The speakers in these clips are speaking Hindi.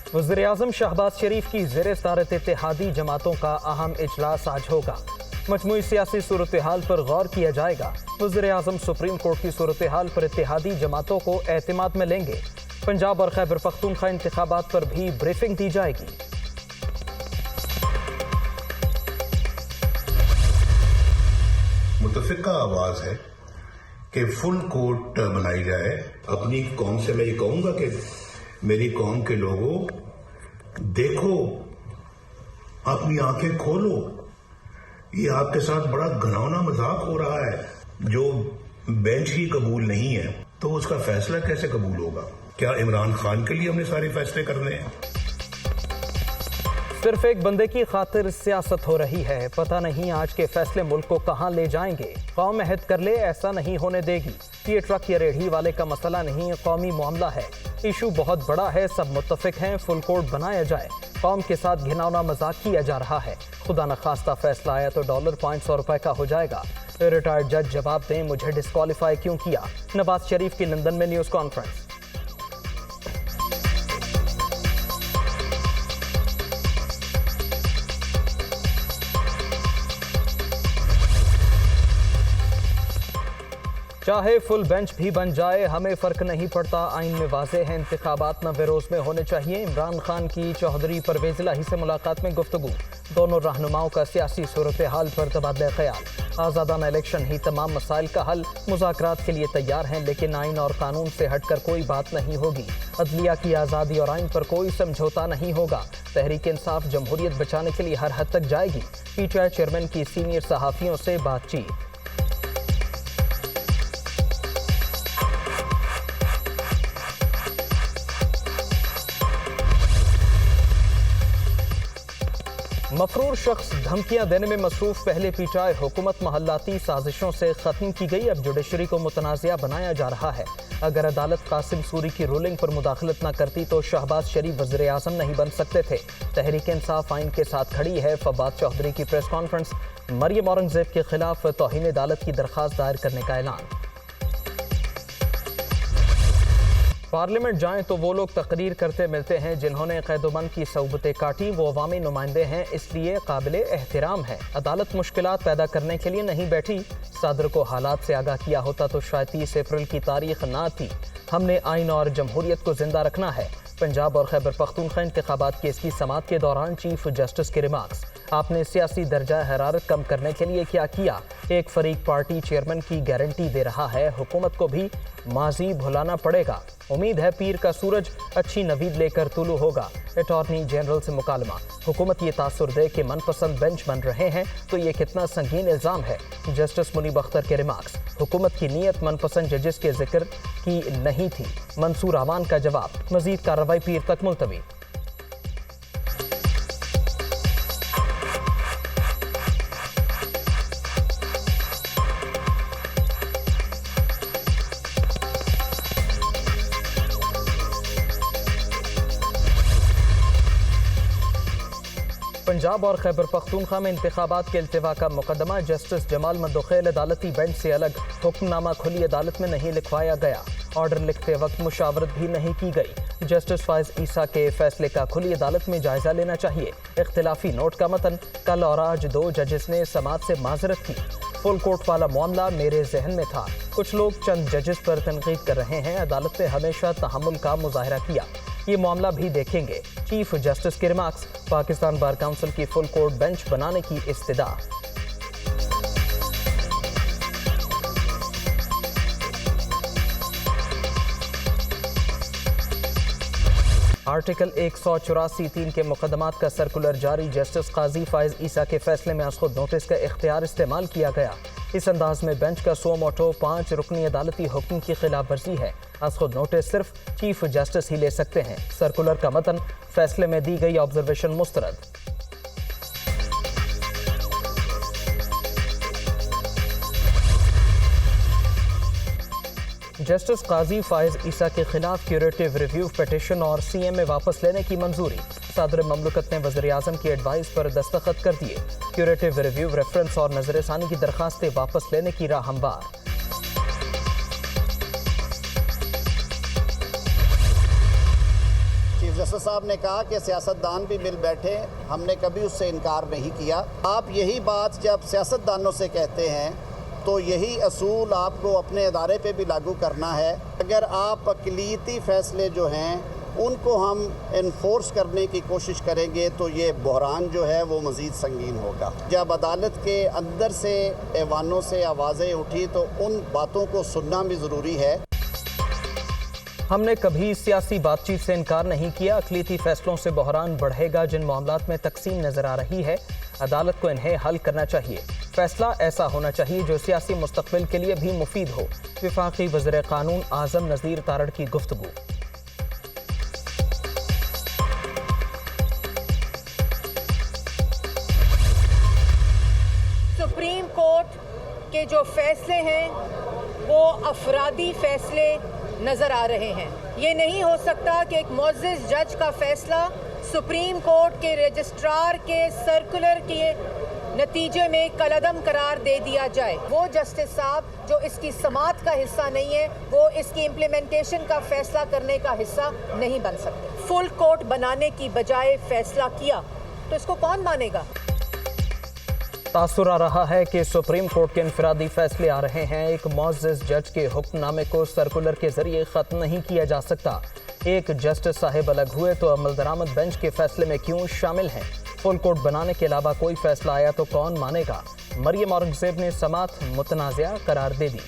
वज़ीर-ए-आज़म शहबाज शरीफ की ज़ेर-सदारत इत्तेहादी जमातों का अहम इजलास आज होगा। मजमूई सियासी सूरत हाल पर गौर किया जाएगा। वज़ीर-ए-आज़म सुप्रीम कोर्ट की सूरत हाल पर इत्तेहादी जमातों को एतमाद में लेंगे। पंजाब और खैबर पख्तूनख्वा इंतखाबात पर भी ब्रीफिंग दी जाएगी। मुतफ़िका आवाज़ है कि फुल कोर्ट बनाई जाए। अपनी कौम से मैं ये कहूँगा कि मेरी कौम के लोगों, देखो, अपनी आंखें खोलो, ये आपके साथ बड़ा घिनौना मजाक हो रहा है। जो बेंच ही कबूल नहीं है तो उसका फैसला कैसे कबूल होगा? क्या इमरान खान के लिए हमने सारे फैसले करने हैं? सिर्फ एक बंदे की खातिर सियासत हो रही है। पता नहीं आज के फैसले मुल्क को कहां ले जाएंगे। कौम अहद कर ले, ऐसा नहीं होने देगी। ये ट्रक या रेढ़ी वाले का मसला नहीं, कौमी मामला है। इशू बहुत बड़ा है, सब मुत्तफिक हैं, फुल कोर्ट बनाया जाए। कौम के साथ घिनौना मजाक किया जा रहा है। खुदा न खास्ता फैसला आया तो डॉलर 500 रुपए का हो जाएगा। रिटायर्ड जज जवाब दें, मुझे डिस्क्वालीफाई क्यों किया? नवाज शरीफ की लंदन में न्यूज़ कॉन्फ्रेंस। चाहे फुल बेंच भी बन जाए, हमें फर्क नहीं पड़ता। आइन में वाज़ेह है, इंतखाबात नवेरोज में होने चाहिए। इमरान खान की चौधरी परवेज इलाही से मुलाकात में गुफ्तगू। दोनों रहनुमाओं का सियासी सूरत हाल पर तबादला ख्याल। आज़ादाना इलेक्शन ही तमाम मसाइल का हल। मुज़ाकरात के लिए तैयार हैं, लेकिन आइन और कानून से हटकर कोई बात नहीं होगी। अदलिया की आज़ादी और आइन पर कोई समझौता नहीं होगा। तहरीक इंसाफ जमहूरियत बचाने के लिए हर हद तक जाएगी। PTI चेयरमैन की सीनियर सहाफ़ियों से बातचीत। मफरूर शख्स धमकियां देने में मसरूफ। पहले PTI हुकूमत महल्लाती साजिशों से खत्म की गई, अब जुडिशरी को मुतनाज़िया बनाया जा रहा है। अगर अदालत कासिम सूरी की रूलिंग पर मुदाखलत न करती तो शहबाज शरीफ वज़ीर-ए-आज़म नहीं बन सकते थे। तहरीक इंसाफ आइन के साथ खड़ी है। फवाद चौधरी की प्रेस कॉन्फ्रेंस। मरियम औरंगजेब के खिलाफ तौहीन अदालत की दरख्वास्त दायर करने का ऐलान। पार्लियामेंट जाएं तो वो लोग तकरीर करते मिलते हैं जिन्होंने क़ैदोबंद की सऊबतें काटी। वो अवामी नुमाइंदे हैं, इसलिए काबिले एहतराम है। अदालत मुश्किलात पैदा करने के लिए नहीं बैठी। सदर को हालात से आगाह किया होता तो शायद 30 अप्रैल की तारीख ना थी। हमने आइन और जमहूरियत को जिंदा रखना है। पंजाब और खैबर पख्तूनख्वा इंतखाबात केस की समाअत के दौरान चीफ जस्टिस के रिमार्क्स। आपने सियासी दर्जा हरारत कम करने के लिए क्या किया? एक फरीक पार्टी चेयरमैन की गारंटी दे रहा है, हुकूमत को भी माजी भुलाना पड़ेगा। उम्मीद है पीर का सूरज अच्छी नवीद लेकर तुलू होगा। अटॉर्नी जनरल से मुकालमा। हुकूमत ये तासुर दे कि मनपसंद बेंच बन रहे हैं तो ये कितना संगीन इल्ज़ाम है। जस्टिस मुनीब अख्तर के रिमार्क्स। हुकूमत की नीयत मनपसंद जजेस के जिक्र की नहीं थी। मंसूर अमान का जवाब। मजीद कार्रवाई पीर तक मुलतवी। पंजाब और खैबर पख्तूनख्वा में इंतखाबात के इल्तिवा का मुकदमा। जस्टिस जमाल मंदोखेल अदालती बेंच से अलग। हुक्मनामा खुली अदालत में नहीं लिखवाया गया। ऑर्डर लिखते वक्त मुशावरत भी नहीं की गई। जस्टिस फाइज ईसा के फैसले का खुली अदालत में जायजा लेना चाहिए। इख्तिलाफी नोट का मतन। कल और आज 2 जजेस ने समाअत से माजरत की। फुल कोर्ट वाला मामला मेरे जहन में था। कुछ लोग चंद जजेस पर तनकीद कर रहे हैं। अदालत ने हमेशा तहम्मुल का मुजाहरा किया। ये मामला भी देखेंगे। चीफ जस्टिस के रिमार्क्स। पाकिस्तान बार काउंसिल की फुल कोर्ट बेंच बनाने की इस्तदा। आर्टिकल 184(3) के मुकदमात का सर्कुलर जारी। जस्टिस काजी फाइज ईसा के फैसले में खुद नोटिस का इख्तियार इस्तेमाल किया गया। इस अंदाज में बेंच का सो मोटो 5 रुकनी अदालती हुक्म की खिलाफ वर्जी है। खुद नोटिस सिर्फ चीफ जस्टिस ही ले सकते हैं। सर्कुलर का मतन। फैसले में दी गई ऑब्जर्वेशन मुस्तरद। जस्टिस काजी फाइज ईसा के खिलाफ क्यूरेटिव रिव्यू पिटीशन और CM में वापस लेने की मंजूरी। सदर ममलकत ने वज़ीर-ए-आज़म की एडवाइस पर दस्तखत कर दिए। क्यूरेटिव रिव्यू, रेफरेंस और नजरसानी की दरखास्तें वापस लेने की राह हमवार। जस्टिस साहब ने कहा कि सियासतदान भी मिल बैठे, हमने कभी उससे इनकार नहीं किया। आप यही बात जब सियासतदानों से कहते हैं तो यही असूल आपको अपने अदारे पे भी लागू करना है। अगर आप अक़लियती फ़ैसले जो हैं उनको हम इन्फोर्स करने की कोशिश करेंगे तो ये बहरान जो है वो मज़ीद संगीन होगा। जब अदालत के अंदर से ऐवानों से आवाज़ें उठी तो उन बातों को सुनना भी ज़रूरी है। हमने कभी सियासी बातचीत से इनकार नहीं किया। अक़लियती फैसलों से बहरान बढ़ेगा। जिन मामलात में तकसीम नजर आ रही है, अदालत को इन्हें हल करना चाहिए। फैसला ऐसा होना चाहिए जो सियासी मुस्तक़बिल के लिए भी मुफीद हो। वफाकी वज़ीर क़ानून आज़म नज़ीर तारड़ की गुफ्तगू। सुप्रीम कोर्ट के जो फैसले हैं वो अफरादी फैसले नज़र आ रहे हैं। ये नहीं हो सकता कि एक मुअज़्ज़िज़ जज का फैसला सुप्रीम कोर्ट के रजिस्ट्रार के सर्कुलर के नतीजे में कलअदम करार दे दिया जाए। वो जस्टिस साहब जो इसकी समात का हिस्सा नहीं है, वो इसकी इम्प्लीमेंटेशन का फैसला करने का हिस्सा नहीं बन सकते। फुल कोर्ट बनाने की बजाय फैसला किया तो इसको कौन मानेगा? तासुर आ रहा है कि सुप्रीम कोर्ट के इनफरादी फैसले आ रहे हैं। एक मुअज़्ज़िज़ जज के हुक्मनामे को सर्कुलर के जरिए ख़त्म नहीं किया जा सकता। एक जस्टिस साहिब अलग हुए तो अमल दरामद बेंच के फैसले में क्यों शामिल हैं? फुल कोर्ट बनाने के अलावा कोई फैसला आया तो कौन मानेगा? मरियम औरंगज़ेब ने समात मुतनाज़िया करार दे दी।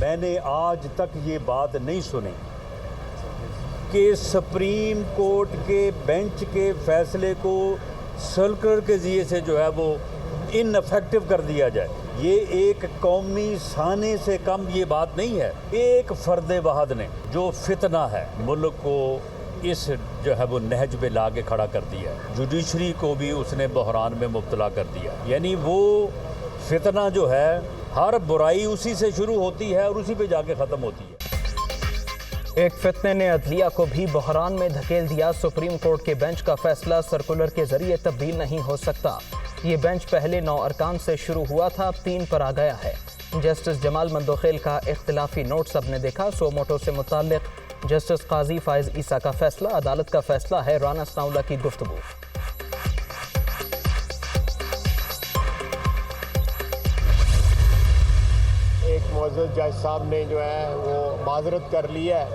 मैंने आज तक ये बात नहीं सुनी कि सुप्रीम कोर्ट के बेंच के फैसले को सर्कुलर के ज़रिए से जो है वो इनफेक्टिव कर दिया जाए। ये एक कौमी साने से कम ये बात नहीं है। एक फ़र्द वाहद ने जो फितना है मुल्क को इस जो है वो नहज पे ला के खड़ा कर दिया, जुडिशरी को भी उसने बहरान में मुब्तला कर दिया। यानी वो फितना जो है, हर बुराई उसी से शुरू होती है और उसी पे जाके ख़त्म होती है। एक फितने ने अदलिया को भी बहरान में धकेल दिया। सुप्रीम कोर्ट के बेंच का फैसला सर्कुलर के जरिए तब्दील नहीं हो सकता। ये बेंच पहले 9 अरकान से शुरू हुआ था, अब 3 पर आ गया है। जस्टिस जमाल मंदोखेल का इख्तिलाफी नोट सबने देखा। सोमोटो से मुताल्लिक जस्टिस काजी फायज ईसा का फैसला, अदालत का फैसला है। राना सनाउल्लाह की गुफ्तगू। एक मुअज़्ज़िज़ जज साहब ने जो है वो माजरत कर ली है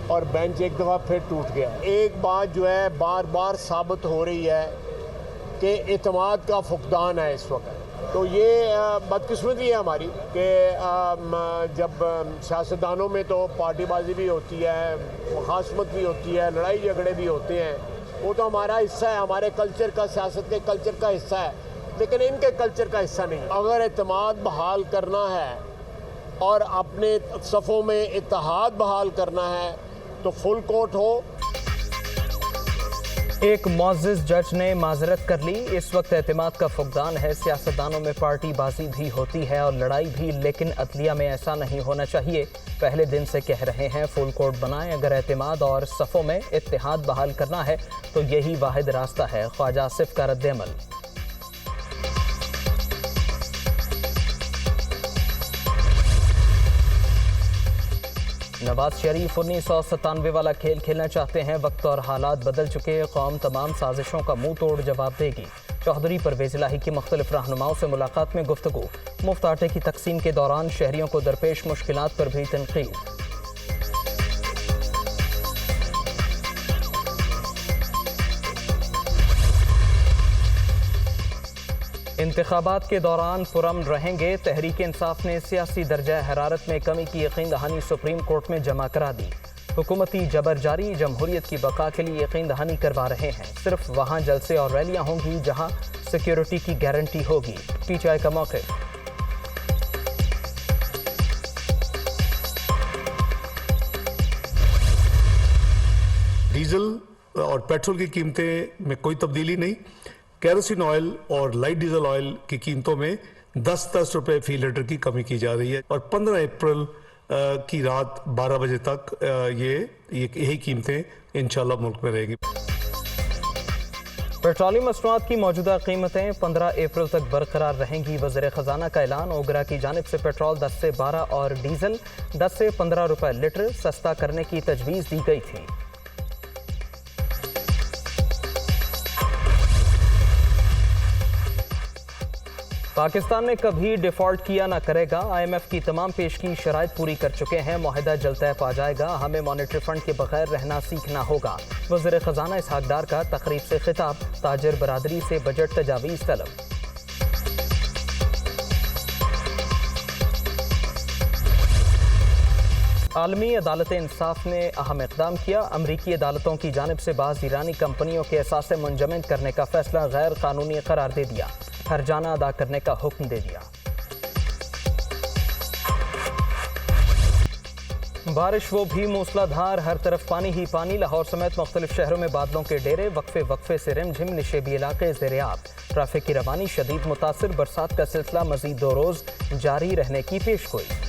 और बेंच एक दफ़ा फिर टूट गया। एक बात जो है बार बार साबित हो रही है कि एतमाद का फुकदान है इस वक्त। तो ये बदकिस्मती है हमारी कि जब सियासतदानों में तो पार्टीबाजी भी होती है, मुखासमत भी होती है, लड़ाई झगड़े भी होते हैं। वो तो हमारा हिस्सा है, हमारे कल्चर का, सियासत के कल्चर का हिस्सा है, लेकिन इनके कल्चर का हिस्सा नहीं। अगर एतमाद बहाल करना है और अपने सफ़ों में इत्तेहाद बहाल करना है तो फुल कोर्ट हो। एक मुअज़्ज़िज़ जज ने माजरत कर ली। इस वक्त एतमाद का फुकदान है। सियासतदानों में पार्टीबाजी भी होती है और लड़ाई भी, लेकिन अदलिया में ऐसा नहीं होना चाहिए। पहले दिन से कह रहे हैं फुल कोर्ट बनाएं। अगर एतमाद और सफ़ों में इत्तेहाद बहाल करना है तो यही वाहिद रास्ता है। ख्वाजा आसिफ का रद्द-ए-अमल। नवाज शरीफ 1997 वाला खेल खेलना चाहते हैं। वक्त और हालात बदल चुके। कौम तमाम साजिशों का मुंह तोड़ जवाब देगी। चौधरी परवेज़ इलाही की मुख्तलिफ रहनुमाओं से मुलाकात में गुफ्तगू। मुफ्त आटे की तकसीम के दौरान शहरियों को दरपेश मुश्किलात पर भी तनकीद। इंतखाबात के दौरान पुरअमन रहेंगे। तहरीक इंसाफ ने सियासी दर्जा हरारत में कमी की यकीन दहानी सुप्रीम कोर्ट में जमा करा दी। हुकूमती जबर जारी, जमहूरियत की बका के लिए यकीन दहानी करवा रहे हैं। सिर्फ वहाँ जलसे और रैलियाँ होंगी जहाँ सिक्योरिटी की गारंटी होगी। पीटीआई का मौक़िफ़। डीजल और पेट्रोल की कीमतें में कोई तब्दीली नहीं। केरोसिन ऑयल और लाइट डीजल ऑयल की कीमतों में 10-10 रुपए फी लीटर की कमी की जा रही है और 15 अप्रैल की रात 12 बजे तक यही कीमतें इंशाल्लाह मुल्क में रहेगी। पेट्रोलियम मसनूआत की मौजूदा कीमतें 15 अप्रैल तक बरकरार रहेंगी। वज़ीर ख़जाना का ऐलान। ओगरा की जानिब से पेट्रोल 10 से 12 और डीजल 10 से 15 रुपए लीटर सस्ता करने की तजवीज़ दी गई थी। पाकिस्तान ने कभी डिफ़ॉल्ट किया ना करेगा। IMF की तमाम पेशगी शराइत पूरी कर चुके हैं। मुआहिदा जल्द तय पा जाएगा। हमें मॉनेटरी फंड के बगैर रहना सीखना होगा। वज़ीर ख़जाना इसहाक डार का तकरीब से खिताब। ताजिर बरादरी से बजट तजावीज़ तलब। आलमी अदालत इंसाफ ने अहम इक़दाम किया। अमरीकी अदालतों की जानिब से बाज़ ईरानी कंपनियों के असासे मुंजमद करने का फैसला गैर कानूनी करार दे दिया। हर्जाना अदा करने का हुक्म दे दिया। बारिश वो भी मूसलाधार, हर तरफ पानी ही पानी। लाहौर समेत मुख्तलिफ शहरों में बादलों के डेरे। वक्फे से रिमझिम निशेबी इलाके ज़ेर-ए-आब। ट्रैफिक की रवानी शदीद मुतासिर। बरसात का सिलसिला मज़ीद 2 रोज़ जारी रहने की पेशगोई।